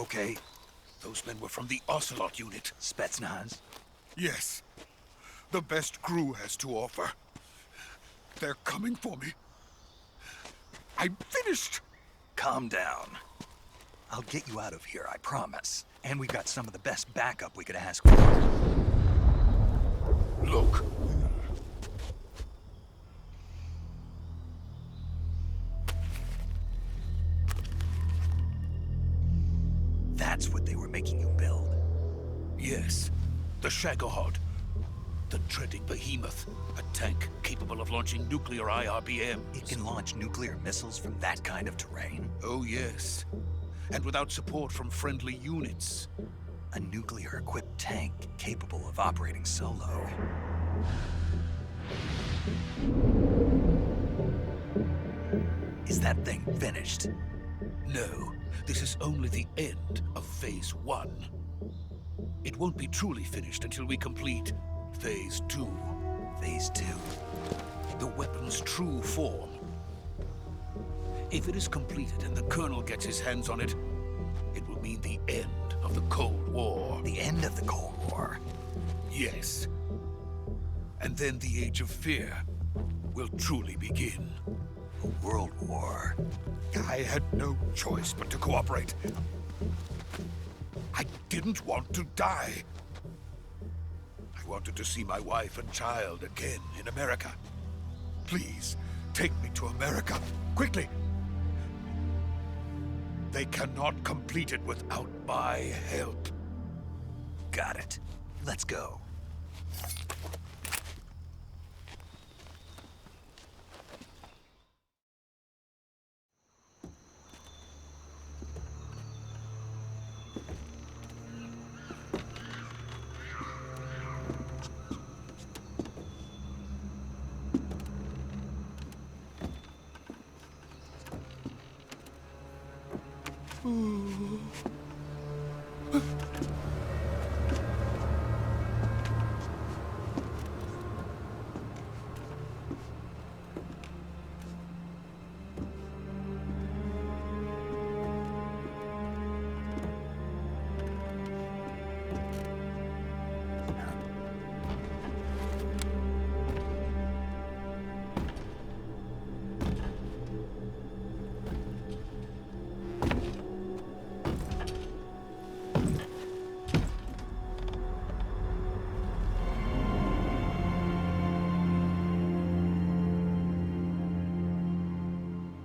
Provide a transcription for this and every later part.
okay? Those men were from the Ocelot unit. Spetsnaz? Yes. The best crew has to offer. They're coming for me. I'm finished! Calm down. I'll get you out of here, I promise. And we've got some of the best backup we could ask for. Look. That's what they were making you build? Yes. The Shagohod. The dreaded behemoth. A tank capable of launching nuclear IRBMs. It can launch nuclear missiles from that kind of terrain? Oh, yes. And without support from friendly units. A nuclear-equipped tank capable of operating solo. Is that thing finished? No. This is only the end of Phase 1. It won't be truly finished until we complete Phase 2. Phase 2? The weapon's true form. If it is completed and the Colonel gets his hands on it, it will mean the end of the Cold War. The end of the Cold War? Yes. And then the Age of Fear will truly begin. A world war? I had no choice but to cooperate. I didn't want to die. I wanted to see my wife and child again in America. Please, take me to America, quickly. They cannot complete it without my help. Got it. Let's go.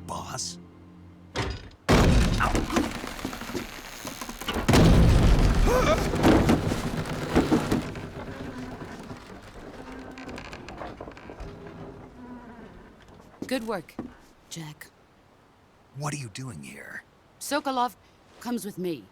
Boss? Good work, Jack. What are you doing here? Sokolov comes with me.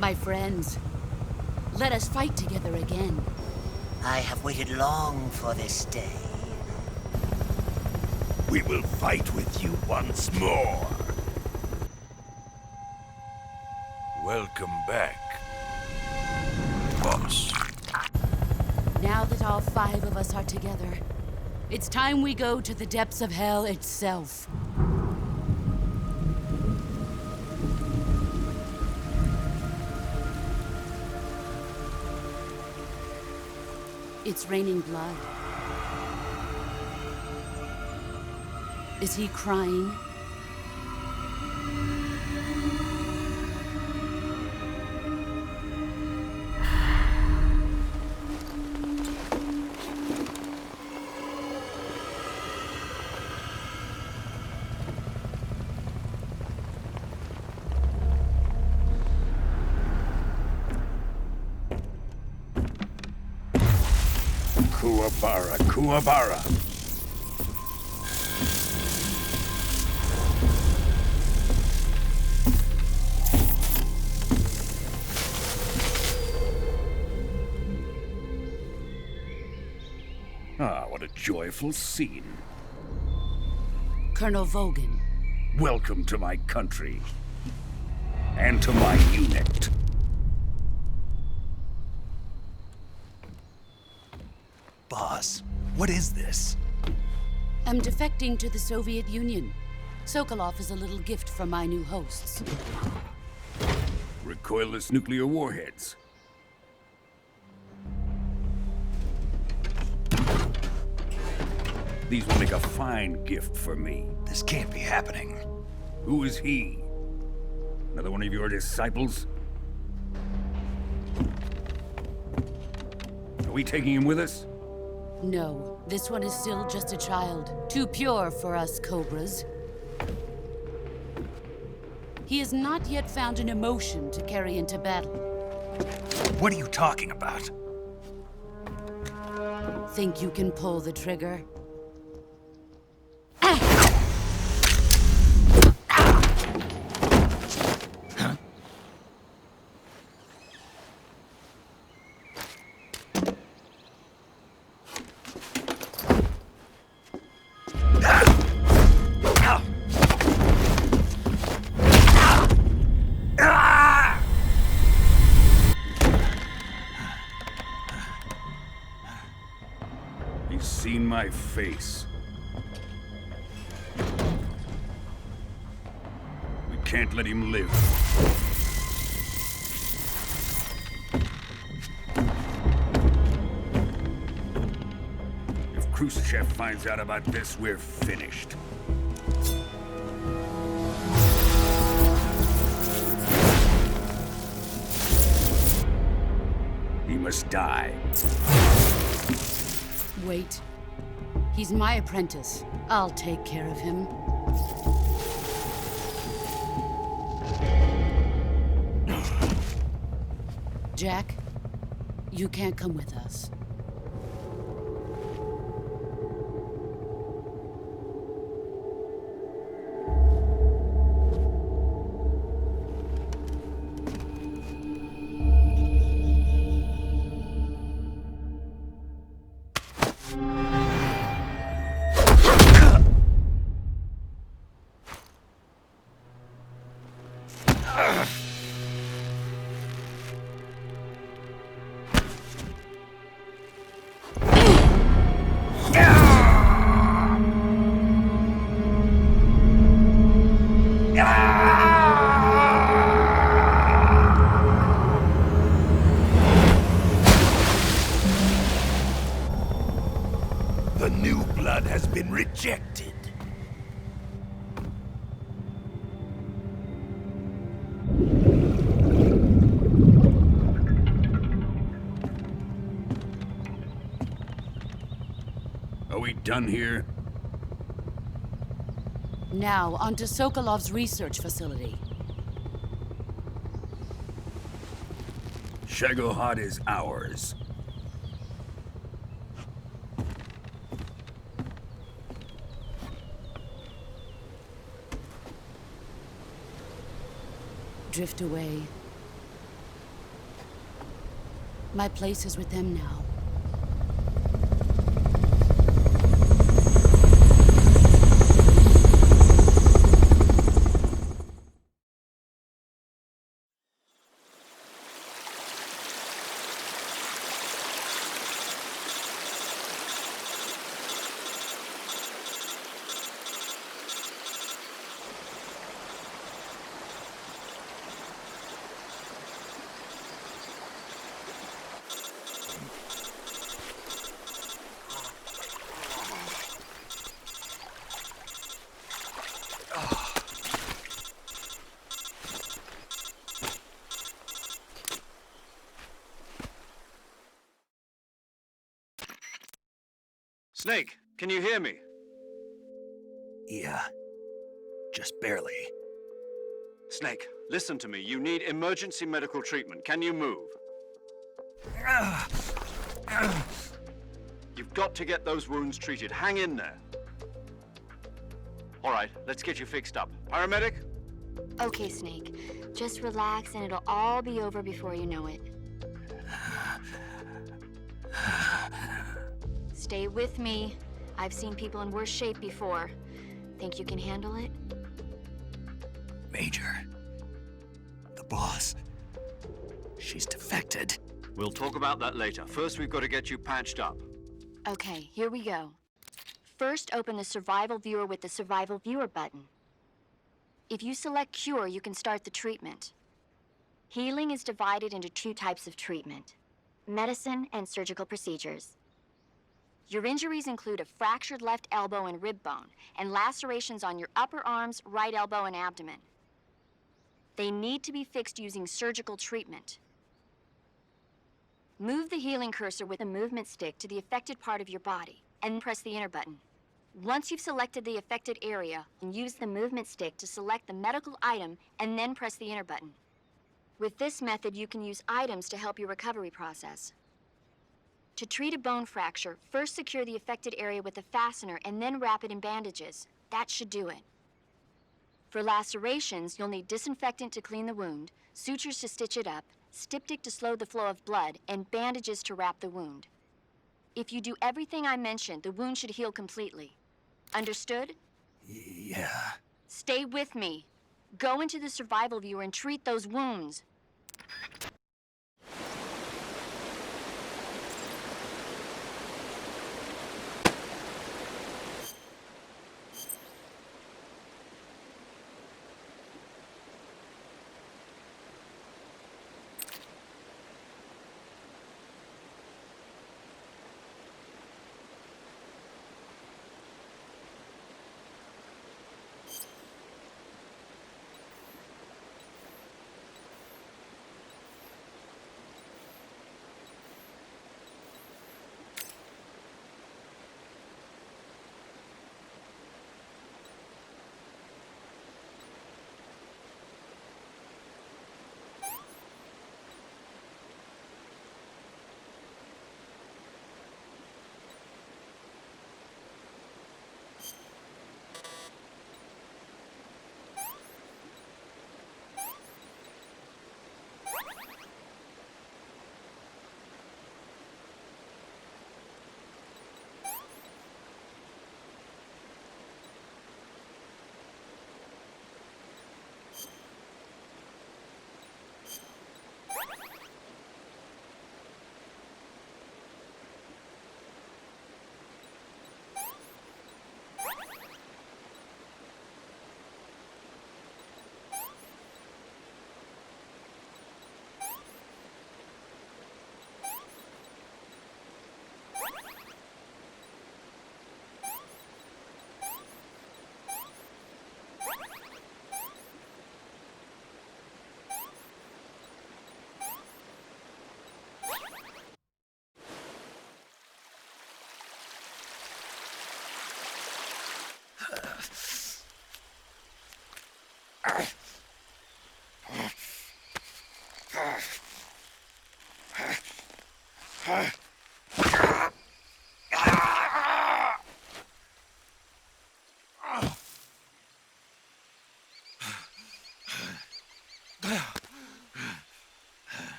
My friends, let us fight together again. I have waited long for this day. We will fight with you once more. Welcome back, boss. Now that all 5 of us are together, it's time we go to the depths of hell itself. It's raining blood. Is he crying? Kuwabara, Kuwabara. Ah, what a joyful scene. Colonel Vogan. Welcome to my country. And to my unit. Boss, what is this? I'm defecting to the Soviet Union. Sokolov is a little gift from my new hosts. Recoilless nuclear warheads. These will make a fine gift for me. This can't be happening. Who is he? Another one of your disciples? Are we taking him with us? No, this one is still just a child. Too pure for us Cobras. He has not yet found an emotion to carry into battle. What are you talking about? Think you can pull the trigger? He's seen my face. We can't let him live. If Khrushchev finds out about this, we're finished. He must die. Wait. He's my apprentice. I'll take care of him. Jack, you can't come with us. The new blood has been rejected. Are we done here? Now, onto Sokolov's research facility. Shagohod is ours. Drift away. My place is with them now. Snake, can you hear me? Yeah. Just barely. Snake, listen to me. You need emergency medical treatment. Can you move? You've got to get those wounds treated. Hang in there. All right, let's get you fixed up. Paramedic? Okay, Snake. Just relax and it'll all be over before you know it. Stay with me. I've seen people in worse shape before. Think you can handle it? Major, the boss, she's defected. We'll talk about that later. First, we've got to get you patched up. Okay, here we go. First, open the Survival Viewer with the Survival Viewer button. If you select Cure, you can start the treatment. Healing is divided into 2 types of treatment: medicine and surgical procedures. Your injuries include a fractured left elbow and rib bone, and lacerations on your upper arms, right elbow, and abdomen. They need to be fixed using surgical treatment. Move the healing cursor with a movement stick to the affected part of your body, and press the enter button. Once you've selected the affected area, use the movement stick to select the medical item, and then press the enter button. With this method, you can use items to help your recovery process. To treat a bone fracture, first secure the affected area with a fastener and then wrap it in bandages. That should do it. For lacerations, you'll need disinfectant to clean the wound, sutures to stitch it up, styptic to slow the flow of blood, and bandages to wrap the wound. If you do everything I mentioned, the wound should heal completely. Understood? Yeah. Stay with me. Go into the Survival Viewer and treat those wounds.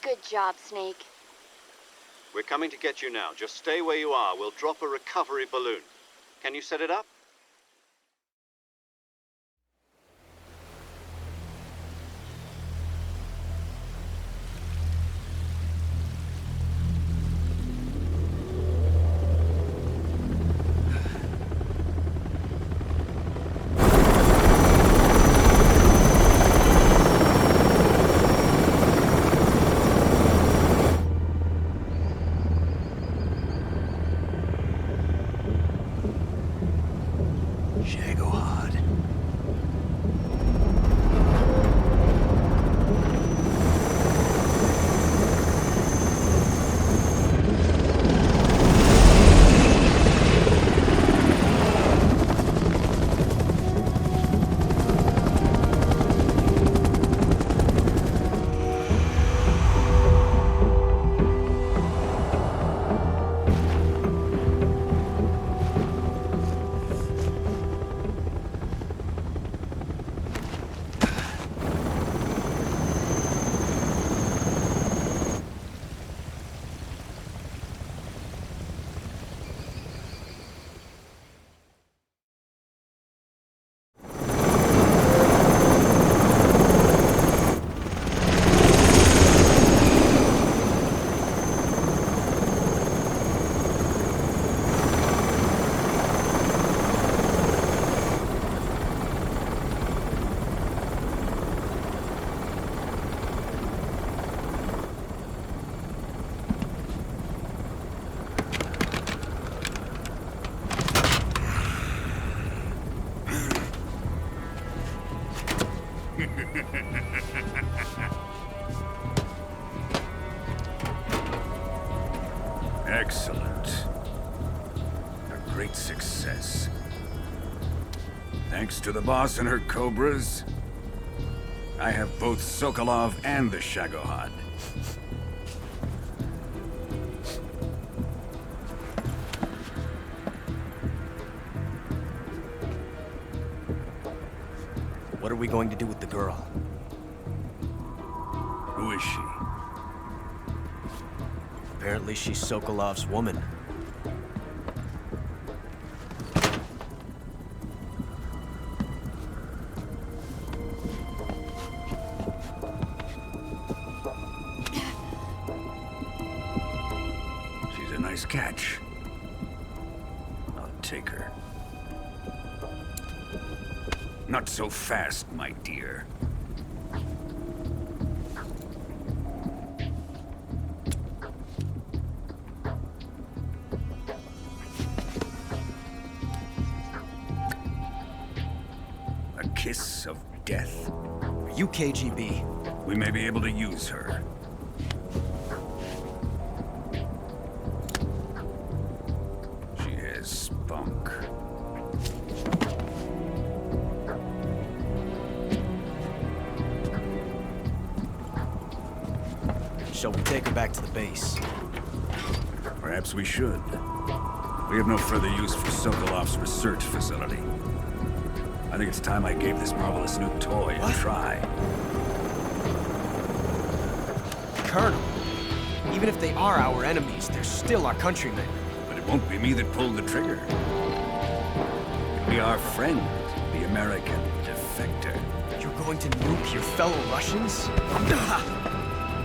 Good job, Snake. We're coming to get you now. Just stay where you are. We'll drop a recovery balloon. Can you set it up? Excellent. A great success. Thanks to the boss and her cobras, I have both Sokolov and the Shagohod. What are we going to do with the girl? Who is she? Apparently she's Sokolov's woman. She's a nice catch. I'll take her. Not so fast, my dear. A kiss of death? Are you KGB? We may be able to use her. She has spunk. Shall we take her back to the base? Perhaps we should. We have no further use for Sokolov's research facility. I think it's time I gave this marvelous new toy a try. Colonel, even if they are our enemies, they're still our countrymen. But it won't be me that pulled the trigger. It'll be our friend, the American defector. You're going to nuke your fellow Russians?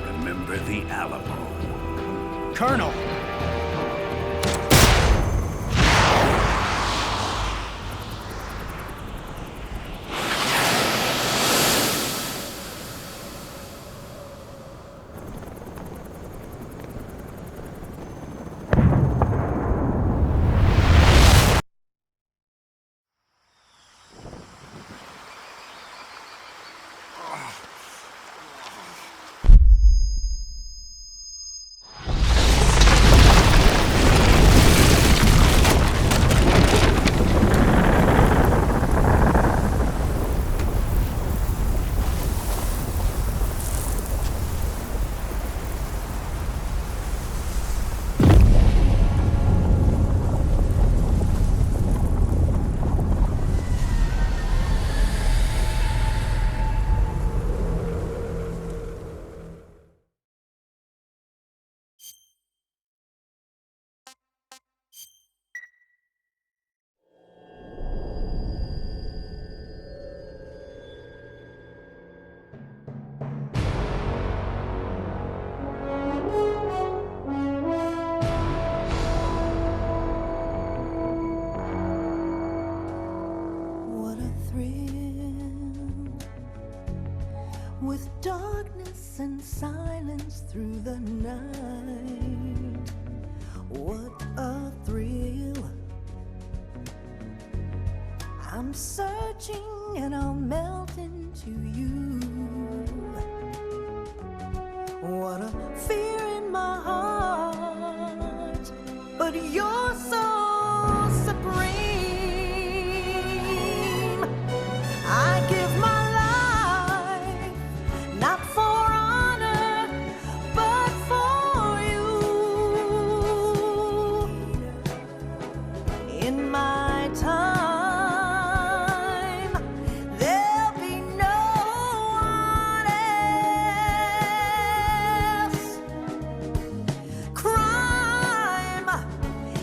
Remember the Alamo. Colonel! With darkness and silence through the night. What a thrill. I'm searching and I'll melt into you. What a fear in my heart, but you're so supreme. I give my not for honor, but for you. In my time, there'll be no one else. Crime,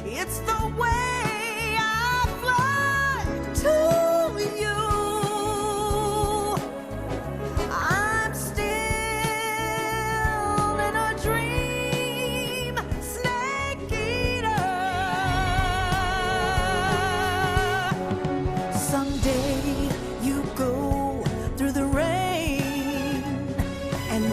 it's the way I fly to you.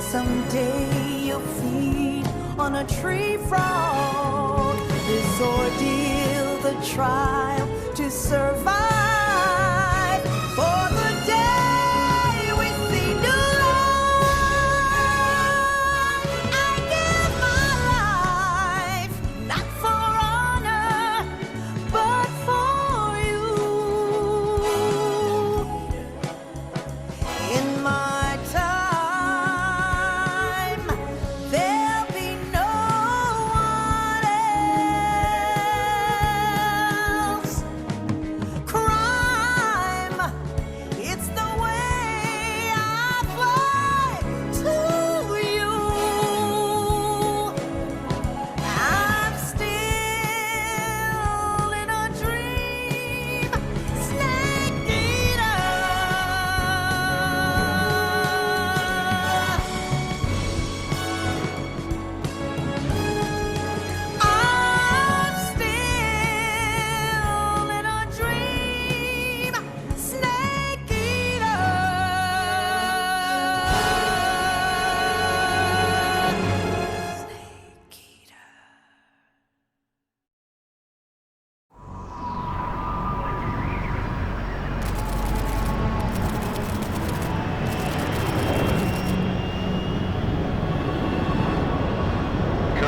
Someday you'll feed on a tree frog. This ordeal, the trial to survive. For the day we see new life, I give my life, not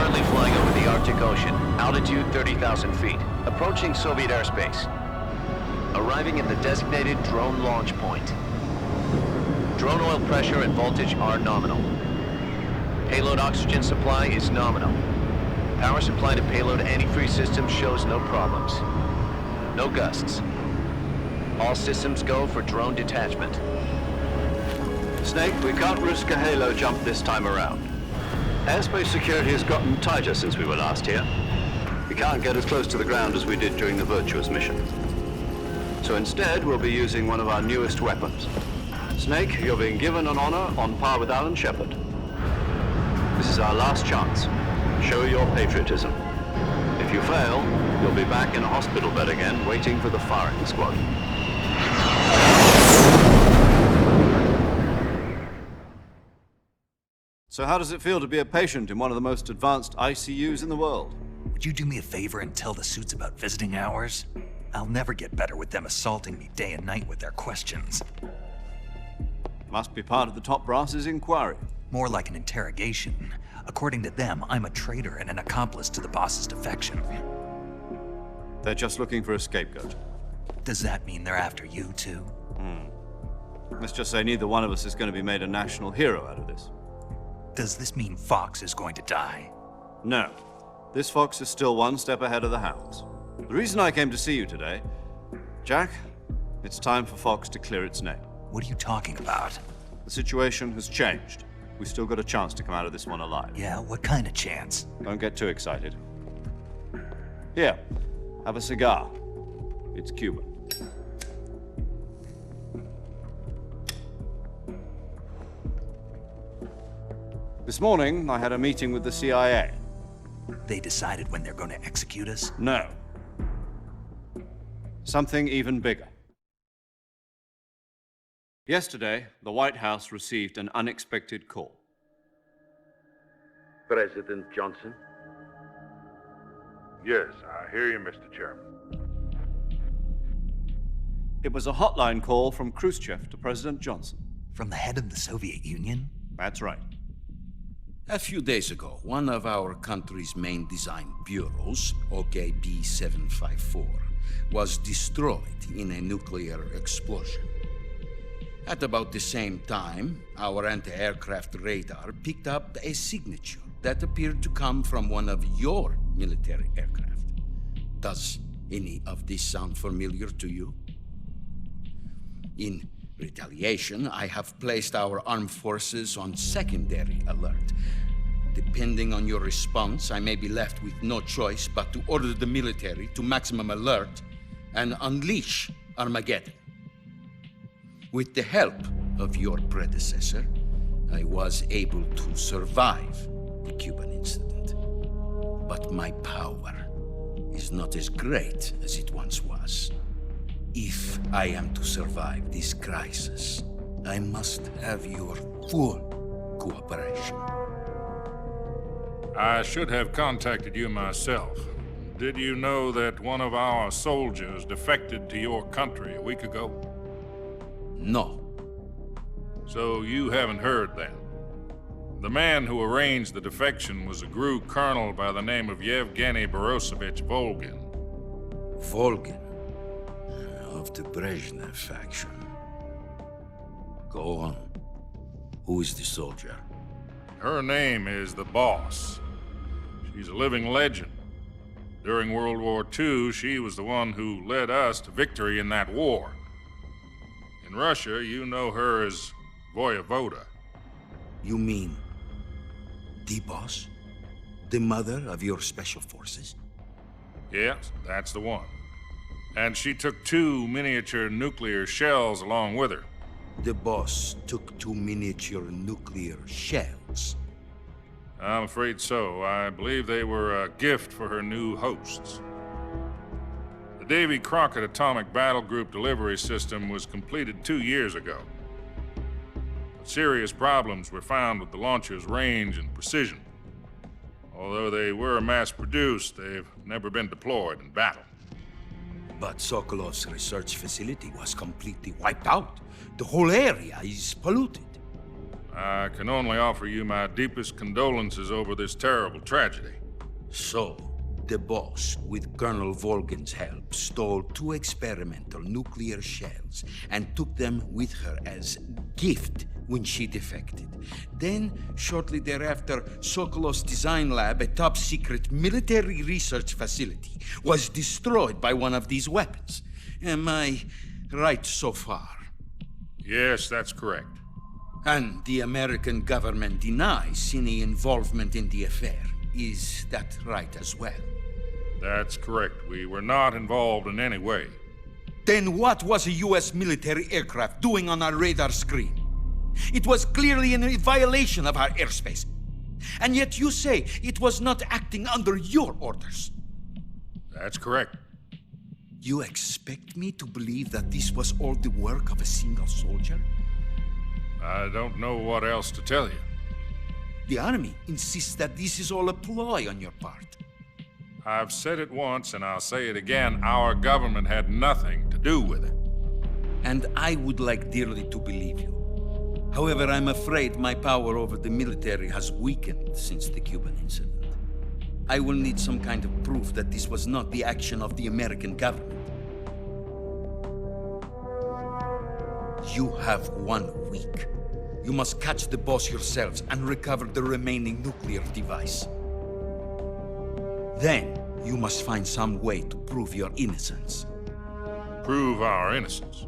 currently flying over the Arctic Ocean. Altitude 30,000 feet. Approaching Soviet airspace. Arriving at the designated drone launch point. Drone oil pressure and voltage are nominal. Payload oxygen supply is nominal. Power supply to payload antifreeze system shows no problems. No gusts. All systems go for drone detachment. Snake, we can't risk a halo jump this time around. Airspace security has gotten tighter since we were last here. We can't get as close to the ground as we did during the Virtuous mission. So instead, we'll be using one of our newest weapons. Snake, you're being given an honor on par with Alan Shepard. This is our last chance. Show your patriotism. If you fail, you'll be back in a hospital bed again, waiting for the firing squad. So how does it feel to be a patient in one of the most advanced ICUs in the world? Would you do me a favor and tell the suits about visiting hours? I'll never get better with them assaulting me day and night with their questions. Must be part of the top brass's inquiry. More like an interrogation. According to them, I'm a traitor and an accomplice to the boss's defection. They're just looking for a scapegoat. Does that mean they're after you, too? Let's just say neither one of us is going to be made a national hero out of this. Does this mean Fox is going to die? No. This Fox is still one step ahead of the hounds. The reason I came to see you today, Jack, it's time for Fox to clear its name. What are you talking about? The situation has changed. We've still got a chance to come out of this one alive. Yeah, what kind of chance? Don't get too excited. Here, have a cigar. It's Cuban. This morning, I had a meeting with the CIA. They decided when they're going to execute us? No. Something even bigger. Yesterday, the White House received an unexpected call. President Johnson? Yes, I hear you, Mr. Chairman. It was a hotline call from Khrushchev to President Johnson. From the head of the Soviet Union? That's right. A few days ago, one of our country's main design bureaus, OKB 754, was destroyed in a nuclear explosion. At about the same time, our anti-aircraft radar picked up a signature that appeared to come from one of your military aircraft. Does any of this sound familiar to you? In retaliation, I have placed our armed forces on secondary alert. Depending on your response, I may be left with no choice but to order the military to maximum alert and unleash Armageddon. With the help of your predecessor, I was able to survive the Cuban incident. But my power is not as great as it once was. If I am to survive this crisis, I must have your full cooperation. I should have contacted you myself. Did you know that one of our soldiers defected to your country a week ago? No. So you haven't heard then? The man who arranged the defection was a GRU colonel by the name of Yevgeny Borisovich Volgin. Volgin? Of the Brezhnev faction. Go on. Who is the soldier? Her name is the Boss. She's a living legend. During World War II, she was the one who led us to victory in that war. In Russia, you know her as Voyevoda. You mean the Boss? The mother of your special forces? Yes, that's the one. And she took 2 miniature nuclear shells along with her. The Boss took 2 miniature nuclear shells? I'm afraid so. I believe they were a gift for her new hosts. The Davy Crockett Atomic Battle Group delivery system was completed 2 years ago. But serious problems were found with the launcher's range and precision. Although they were mass-produced, they've never been deployed in battle. But Sokolov's research facility was completely wiped out. The whole area is polluted. I can only offer you my deepest condolences over this terrible tragedy. So, the boss, with Colonel Volgin's help, stole 2 experimental nuclear shells and took them with her as gift when she defected. Then, shortly thereafter, Sokolov's design lab, a top-secret military research facility, was destroyed by one of these weapons. Am I right so far? Yes, that's correct. And the American government denies any involvement in the affair. Is that right as well? That's correct. We were not involved in any way. Then what was a U.S. military aircraft doing on our radar screen? It was clearly in violation of our airspace. And yet you say it was not acting under your orders. That's correct. You expect me to believe that this was all the work of a single soldier? I don't know what else to tell you. The army insists that this is all a ploy on your part. I've said it once, and I'll say it again. Our government had nothing to do with it. And I would like dearly to believe you. However, I'm afraid my power over the military has weakened since the Cuban incident. I will need some kind of proof that this was not the action of the American government. You have 1 week. You must catch the boss yourselves and recover the remaining nuclear device. Then, you must find some way to prove your innocence. Prove our innocence?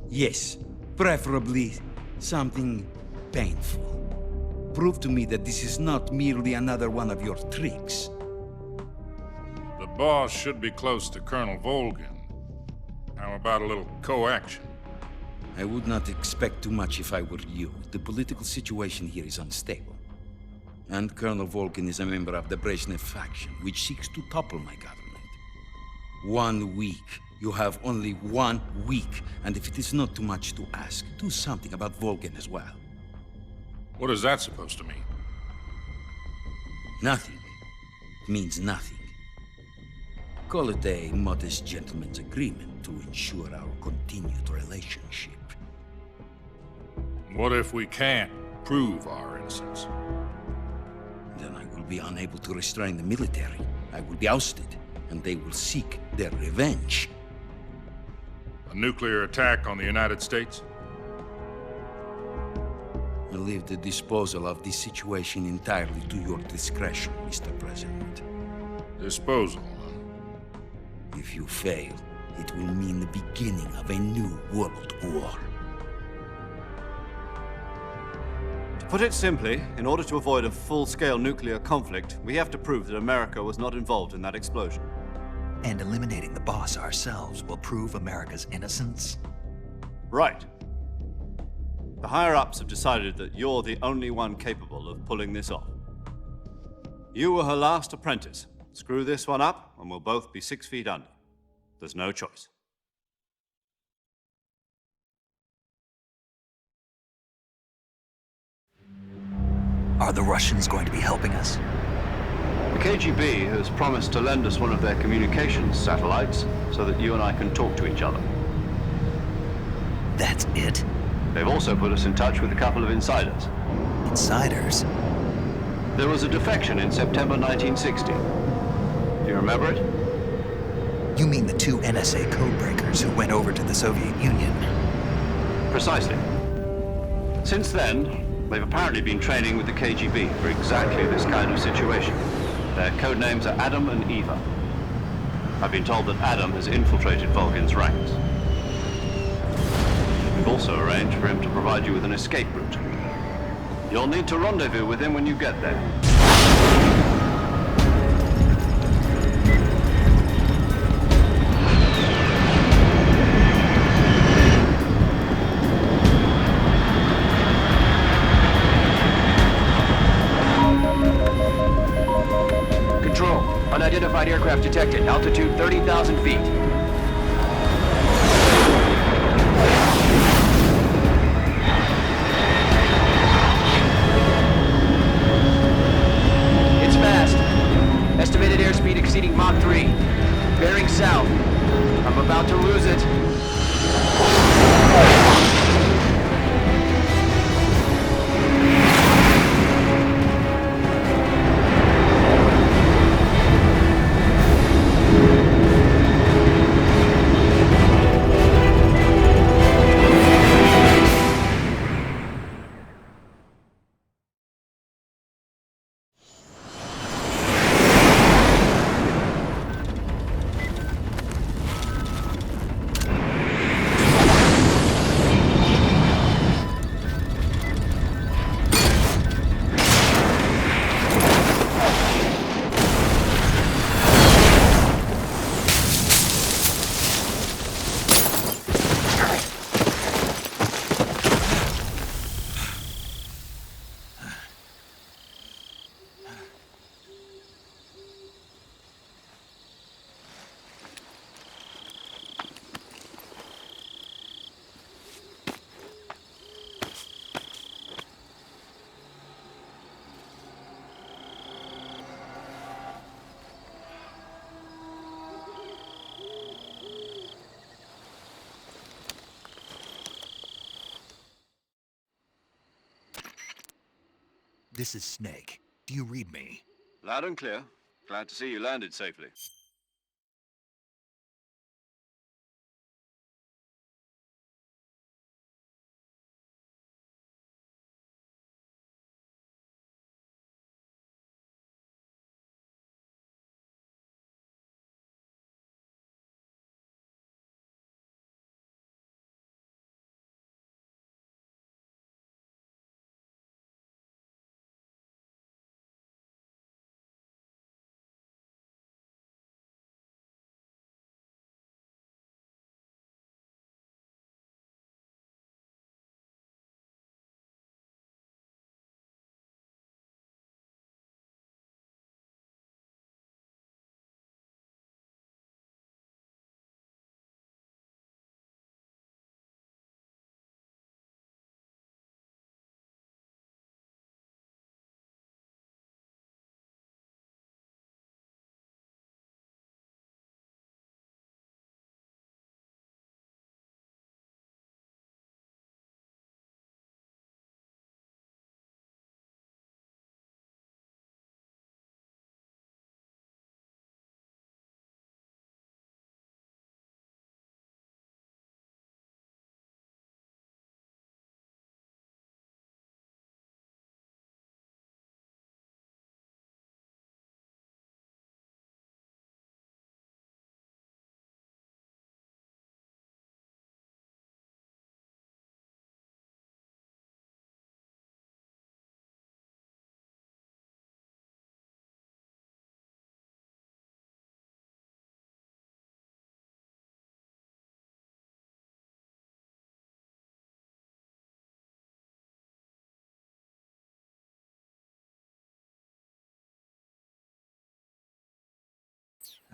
Yes, preferably something painful. Prove to me that this is not merely another one of your tricks. The boss should be close to Colonel Volgin. How about a little coaction? I would not expect too much if I were you. The political situation here is unstable. And Colonel Volgin is a member of the Brezhnev faction, which seeks to topple my government. 1 week. You have only 1 week, and if it is not too much to ask, do something about Volgin as well. What is that supposed to mean? Nothing. It means nothing. Call it a modest gentleman's agreement to ensure our continued relationship. What if we can't prove our innocence? Then I will be unable to restrain the military. I will be ousted, and they will seek their revenge. A nuclear attack on the United States? I leave the disposal of this situation entirely to your discretion, Mr. President. Disposal, huh? If you fail, it will mean the beginning of a new world war. To put it simply, in order to avoid a full-scale nuclear conflict, we have to prove that America was not involved in that explosion. And eliminating the boss ourselves will prove America's innocence? Right. The higher-ups have decided that you're the only one capable of pulling this off. You were her last apprentice. Screw this one up, and we'll both be 6 feet under. There's no choice. Are the Russians going to be helping us? The KGB has promised to lend us one of their communications satellites so that you and I can talk to each other. That's it? They've also put us in touch with a couple of insiders. Insiders? There was a defection in September 1960. Do you remember it? You mean the 2 NSA codebreakers who went over to the Soviet Union? Precisely. Since then, they've apparently been training with the KGB for exactly this kind of situation. Their code names are Adam and Eva. I've been told that Adam has infiltrated Volgin's ranks. We've also arranged for him to provide you with an escape route. You'll need to rendezvous with him when you get there. Control. Unidentified aircraft detected. Altitude 30,000 feet. It's fast. Estimated airspeed exceeding Mach 3. Bearing south. I'm about to lose it. This is Snake. Do you read me? Loud and clear. Glad to see you landed safely.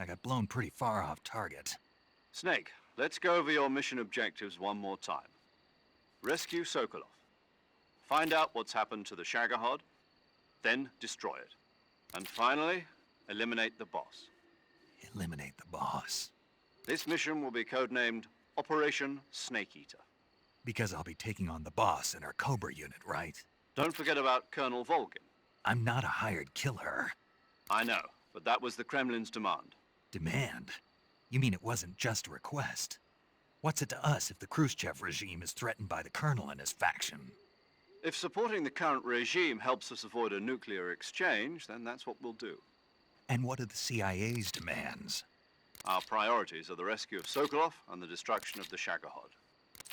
I got blown pretty far off target. Snake, let's go over your mission objectives one more time. Rescue Sokolov. Find out what's happened to the Shagohod, then destroy it. And finally, eliminate the boss. Eliminate the boss. This mission will be codenamed Operation Snake Eater. Because I'll be taking on the boss in our Cobra unit, right? Don't forget about Colonel Volgin. I'm not a hired killer. I know, but that was the Kremlin's demand. Demand? You mean it wasn't just a request? What's it to us if the Khrushchev regime is threatened by the Colonel and his faction? If supporting the current regime helps us avoid a nuclear exchange, then that's what we'll do. And what are the CIA's demands? Our priorities are the rescue of Sokolov and the destruction of the Shagohod.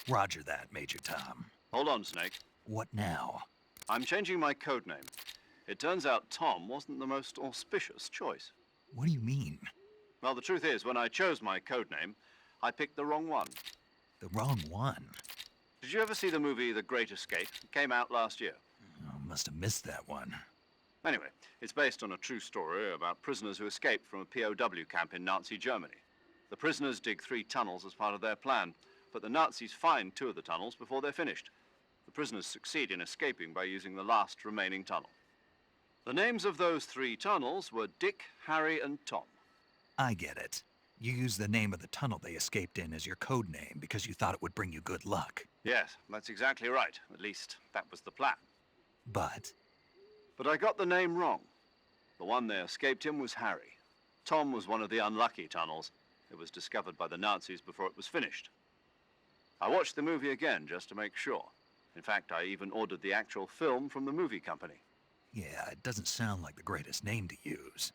Roger that, Major Tom. Hold on, Snake. What now? I'm changing my codename. It turns out Tom wasn't the most auspicious choice. What do you mean? Well, the truth is, when I chose my codename, I picked the wrong one. The wrong one? Did you ever see the movie The Great Escape? It came out last year. Oh, must have missed that one. Anyway, it's based on a true story about prisoners who escaped from a POW camp in Nazi Germany. The prisoners dig 3 tunnels as part of their plan, but the Nazis find 2 of the tunnels before they're finished. The prisoners succeed in escaping by using the last remaining tunnel. The names of those 3 tunnels were Dick, Harry, and Tom. I get it. You used the name of the tunnel they escaped in as your code name because you thought it would bring you good luck. Yes, that's exactly right. At least, that was the plan. But I got the name wrong. The one they escaped in was Harry. Tom was one of the unlucky tunnels. It was discovered by the Nazis before it was finished. I watched the movie again just to make sure. In fact, I even ordered the actual film from the movie company. yeah, it doesn't sound like the greatest name to use.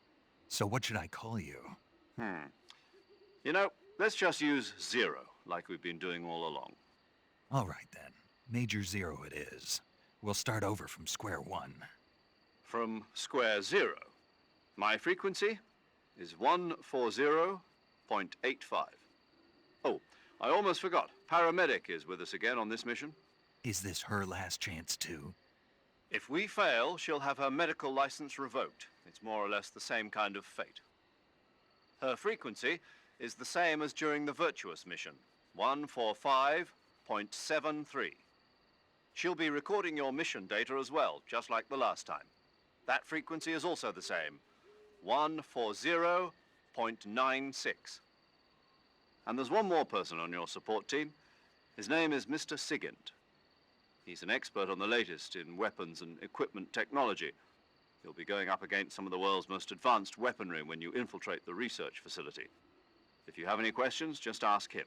So what should I call you? You know, let's just use Zero, like we've been doing all along. All right then. Major Zero it is. We'll start over from square one. From square 0. My frequency is 140.85. Oh, I almost forgot. Paramedic is with us again on this mission. Is this her last chance too? If we fail, she'll have her medical license revoked. It's more or less the same kind of fate. Her frequency is the same as during the Virtuous mission, 145.73. She'll be recording your mission data as well, just like the last time. That frequency is also the same, 140.96. And there's one more person on your support team. His name is Mr. Sigint. He's an expert on the latest in weapons and equipment technology. You'll be going up against some of the world's most advanced weaponry when you infiltrate the research facility. If you have any questions, just ask him.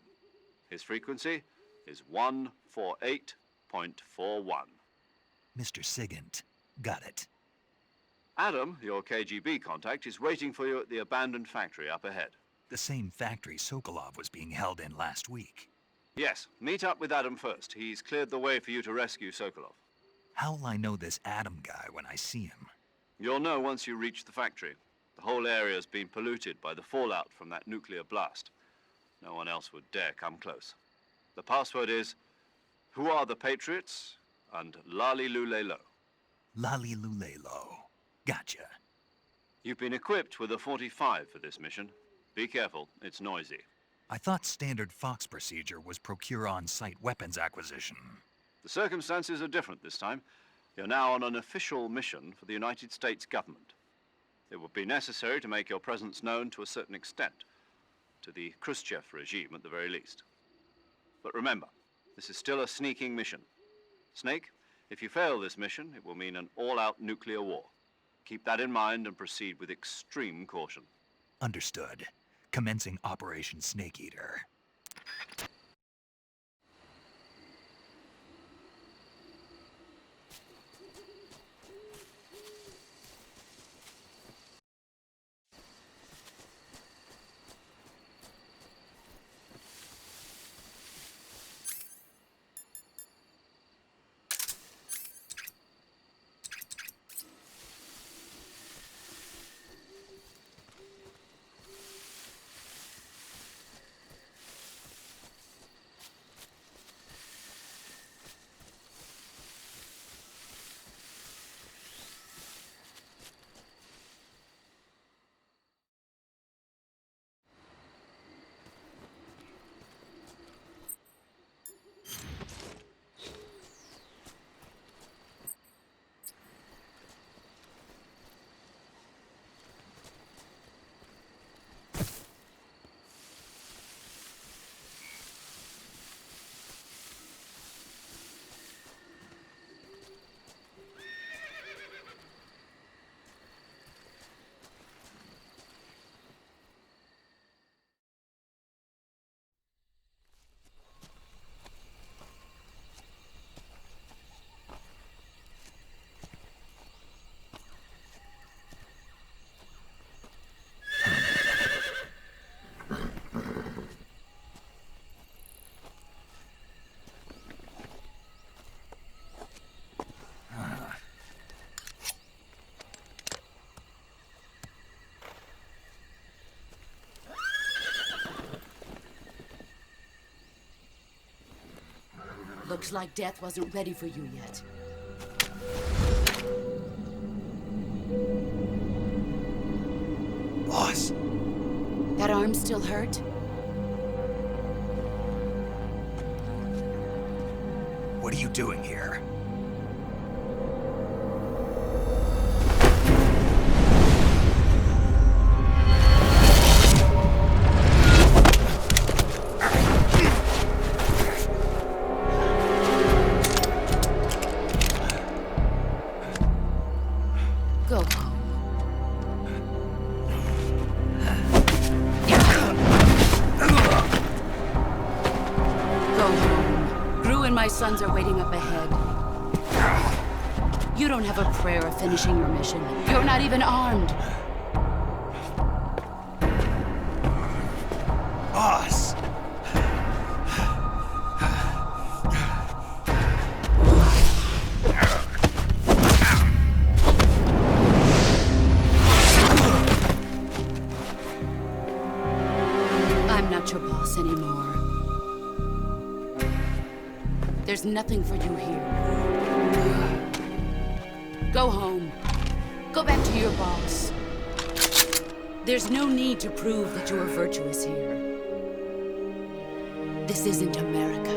His frequency is 148.41. Mr. Sigint. Got it. Adam, your KGB contact, is waiting for you at the abandoned factory up ahead. The same factory Sokolov was being held in last week. Yes, meet up with Adam first. He's cleared the way for you to rescue Sokolov. How'll I know this Adam guy when I see him? You'll know once you reach the factory. The whole area's been polluted by the fallout from that nuclear blast. No one else would dare come close. The password is, "Who are the Patriots?" and "Lali Lule Lo." Lali Lule Lo. Gotcha. You've been equipped with a 45 for this mission. Be careful, it's noisy. I thought standard Fox procedure was procure on-site weapons acquisition. The circumstances are different this time. You're now on an official mission for the United States government. It would be necessary to make your presence known to a certain extent, to the Khrushchev regime at the very least. But remember, this is still a sneaking mission. Snake, if you fail this mission, it will mean an all-out nuclear war. Keep that in mind and proceed with extreme caution. Understood. Commencing Operation Snake Eater. Looks like death wasn't ready for you yet. Boss! That arm still hurt? What are you doing here? Go home. Go home. Gru and my sons are waiting up ahead. You don't have a prayer of finishing your mission. You're not even armed. Boss! I'm not your boss anymore. There's nothing for you here. Go home. Go back to your boss. There's no need to prove that you are virtuous here. This isn't America.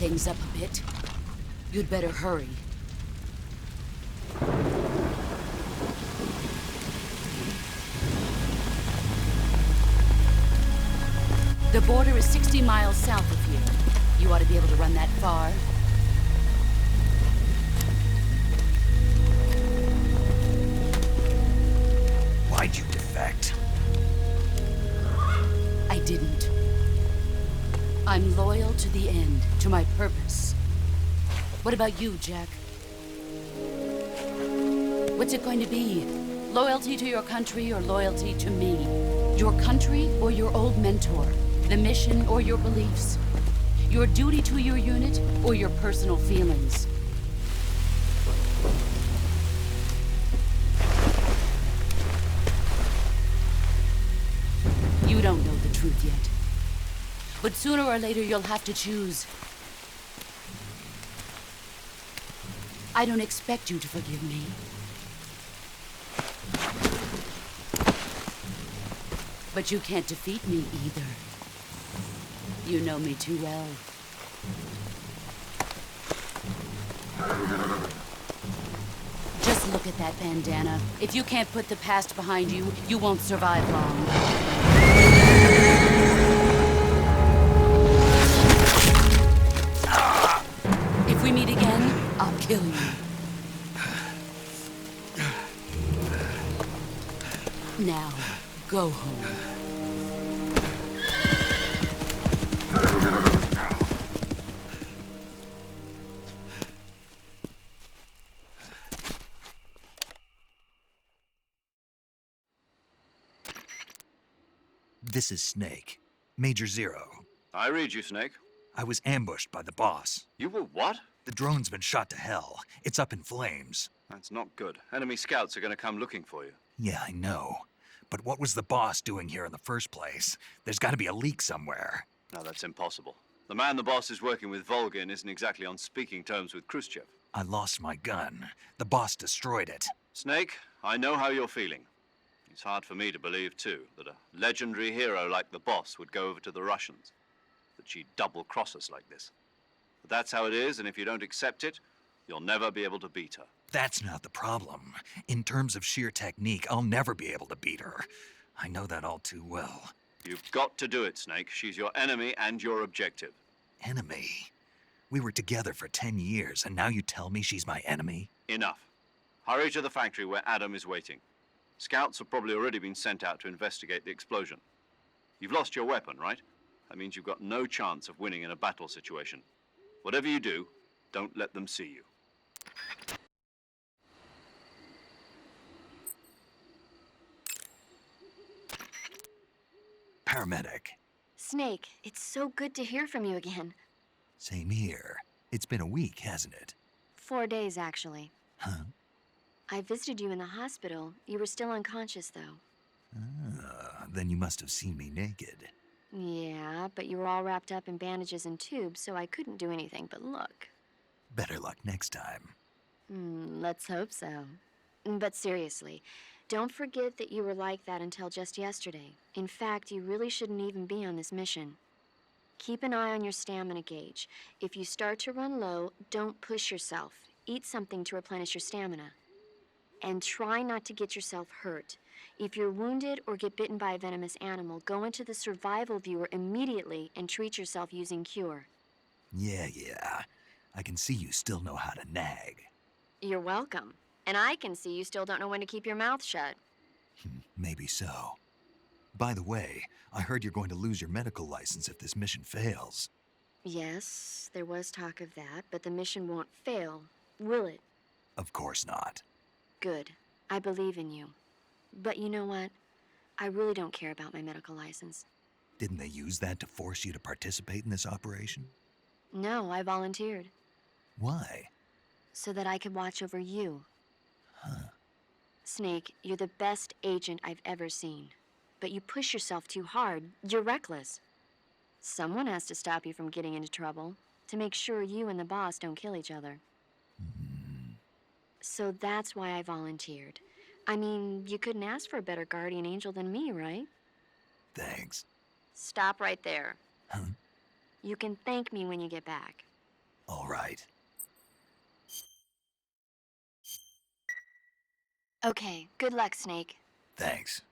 things up a bit. You'd better hurry. The border is 60 miles south of here. You ought to be able to run that far. Why'd you defect? I didn't. I'm loyal to the end, to my purpose. What about you, Jack? What's it going to be? Loyalty to your country or loyalty to me? Your country or your old mentor? The mission or your beliefs? Your duty to your unit or your personal feelings? You don't know the truth yet. But sooner or later you'll have to choose. I don't expect you to forgive me. But you can't defeat me either. You know me too well. Just look at that bandana. If you can't put the past behind you, you won't survive long. If we meet again, I'll kill you. Now, go home. This is Snake. Major Zero. I read you, Snake. I was ambushed by the boss. You were what? The drone's been shot to hell. It's up in flames. That's not good. Enemy scouts are gonna come looking for you. Yeah, I know. But what was the boss doing here in the first place? There's gotta be a leak somewhere. No, that's impossible. The man the boss is working with, Volgin, isn't exactly on speaking terms with Khrushchev. I lost my gun. The boss destroyed it. Snake, I know how you're feeling. It's hard for me to believe, too, that a legendary hero like the boss would go over to the Russians. That she'd double-cross us like this. But that's how it is, and if you don't accept it, you'll never be able to beat her. That's not the problem. In terms of sheer technique, I'll never be able to beat her. I know that all too well. You've got to do it, Snake. She's your enemy and your objective. Enemy? We were together for 10 years, and now you tell me she's my enemy? Enough. Hurry to the factory where Adam is waiting. Scouts have probably already been sent out to investigate the explosion. You've lost your weapon, right? That means you've got no chance of winning in a battle situation. Whatever you do, don't let them see you. Paramedic. Snake, it's so good to hear from you again. Same here. It's been a week, hasn't it? 4 days, actually. Huh? I visited you in the hospital. You were still unconscious, though. Then you must have seen me naked. Yeah, but you were all wrapped up in bandages and tubes, so I couldn't do anything but look. Better luck next time. Let's hope so. But seriously, don't forget that you were like that until just yesterday. In fact, you really shouldn't even be on this mission. Keep an eye on your stamina gauge. If you start to run low, don't push yourself. Eat something to replenish your stamina. And try not to get yourself hurt. If you're wounded or get bitten by a venomous animal, go into the survival viewer immediately and treat yourself using Cure. Yeah. I can see you still know how to nag. You're welcome. And I can see you still don't know when to keep your mouth shut. Maybe so. By the way, I heard you're going to lose your medical license if this mission fails. Yes, there was talk of that, but the mission won't fail, will it? Of course not. Good. I believe in you. But you know what? I really don't care about my medical license. Didn't they use that to force you to participate in this operation? No, I volunteered. Why? So that I could watch over you. Huh. Snake, you're the best agent I've ever seen. But you push yourself too hard. You're reckless. Someone has to stop you from getting into trouble, to make sure you and the boss don't kill each other. So that's why I volunteered. I mean, you couldn't ask for a better guardian angel than me, right? Thanks. Stop right there. Huh? You can thank me when you get back. All right. Okay, good luck, Snake. Thanks.